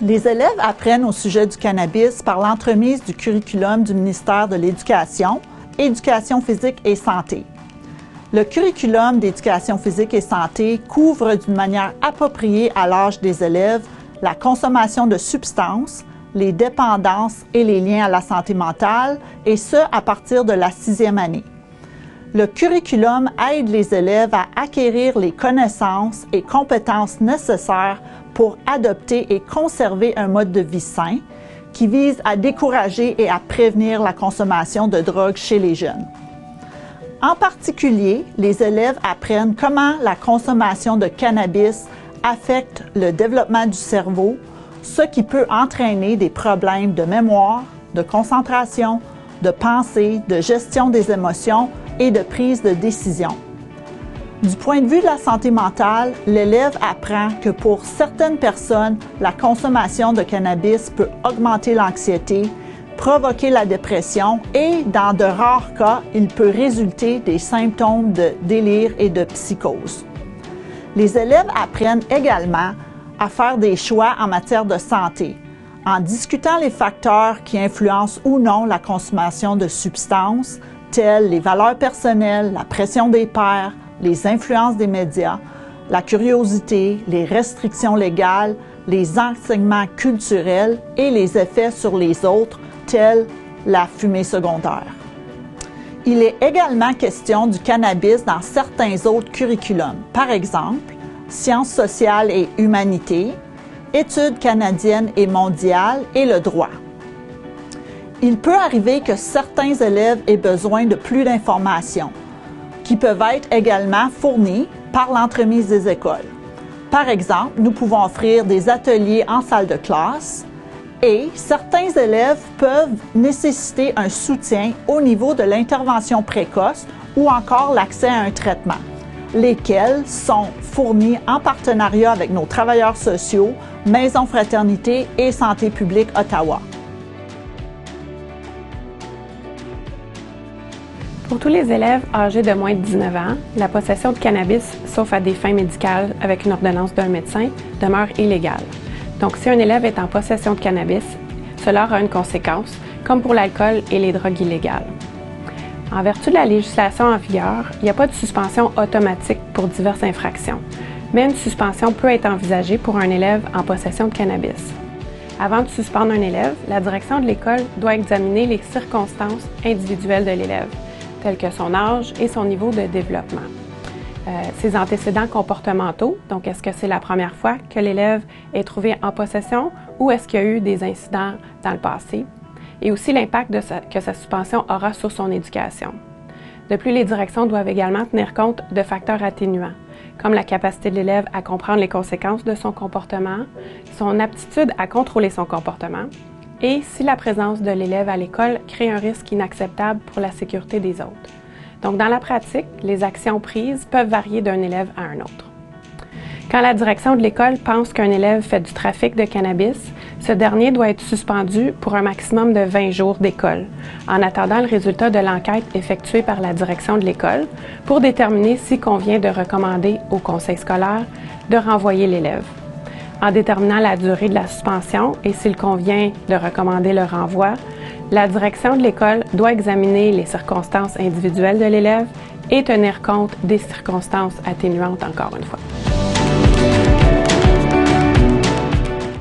Les élèves apprennent au sujet du cannabis par l'entremise du curriculum du ministère de l'Éducation, Éducation physique et santé. Le curriculum d'éducation physique et santé couvre d'une manière appropriée à l'âge des élèves la consommation de substances, les dépendances et les liens à la santé mentale, et ce, à partir de la 6e année. Le curriculum aide les élèves à acquérir les connaissances et compétences nécessaires pour adopter et conserver un mode de vie sain qui vise à décourager et à prévenir la consommation de drogue chez les jeunes. En particulier, les élèves apprennent comment la consommation de cannabis affecte le développement du cerveau, ce qui peut entraîner des problèmes de mémoire, de concentration, de pensée, de gestion des émotions et de prise de décision. Du point de vue de la santé mentale, l'élève apprend que pour certaines personnes, la consommation de cannabis peut augmenter l'anxiété, provoquer la dépression et, dans de rares cas, il peut résulter des symptômes de délire et de psychose. Les élèves apprennent également à faire des choix en matière de santé, en discutant les facteurs qui influencent ou non la consommation de substances, telles les valeurs personnelles, la pression des pairs, les influences des médias, la curiosité, les restrictions légales, les enseignements culturels et les effets sur les autres, tels la fumée secondaire. Il est également question du cannabis dans certains autres curriculums, par exemple, sciences sociales et humanités, études canadiennes et mondiales et le droit. Il peut arriver que certains élèves aient besoin de plus d'informations, qui peuvent être également fournies par l'entremise des écoles. Par exemple, nous pouvons offrir des ateliers en salle de classe et certains élèves peuvent nécessiter un soutien au niveau de l'intervention précoce ou encore l'accès à un traitement, lesquels sont fournis en partenariat avec nos travailleurs sociaux, Maison Fraternité et Santé publique Ottawa. Pour tous les élèves âgés de moins de 19 ans, la possession de cannabis, sauf à des fins médicales avec une ordonnance d'un médecin, demeure illégale. Donc, si un élève est en possession de cannabis, cela aura une conséquence, comme pour l'alcool et les drogues illégales. En vertu de la législation en vigueur, il n'y a pas de suspension automatique pour diverses infractions, mais une suspension peut être envisagée pour un élève en possession de cannabis. Avant de suspendre un élève, la direction de l'école doit examiner les circonstances individuelles de l'élève, tels que son âge et son niveau de développement. Ses antécédents comportementaux, donc est-ce que c'est la première fois que l'élève est trouvé en possession ou est-ce qu'il y a eu des incidents dans le passé? Et aussi l'impact que sa suspension aura sur son éducation. De plus, les directions doivent également tenir compte de facteurs atténuants, comme la capacité de l'élève à comprendre les conséquences de son comportement, son aptitude à contrôler son comportement, et si la présence de l'élève à l'école crée un risque inacceptable pour la sécurité des autres. Donc, dans la pratique, les actions prises peuvent varier d'un élève à un autre. Quand la direction de l'école pense qu'un élève fait du trafic de cannabis, ce dernier doit être suspendu pour un maximum de 20 jours d'école, en attendant le résultat de l'enquête effectuée par la direction de l'école pour déterminer s'il convient de recommander au conseil scolaire de renvoyer l'élève. En déterminant la durée de la suspension et s'il convient de recommander le renvoi, la direction de l'école doit examiner les circonstances individuelles de l'élève et tenir compte des circonstances atténuantes encore une fois.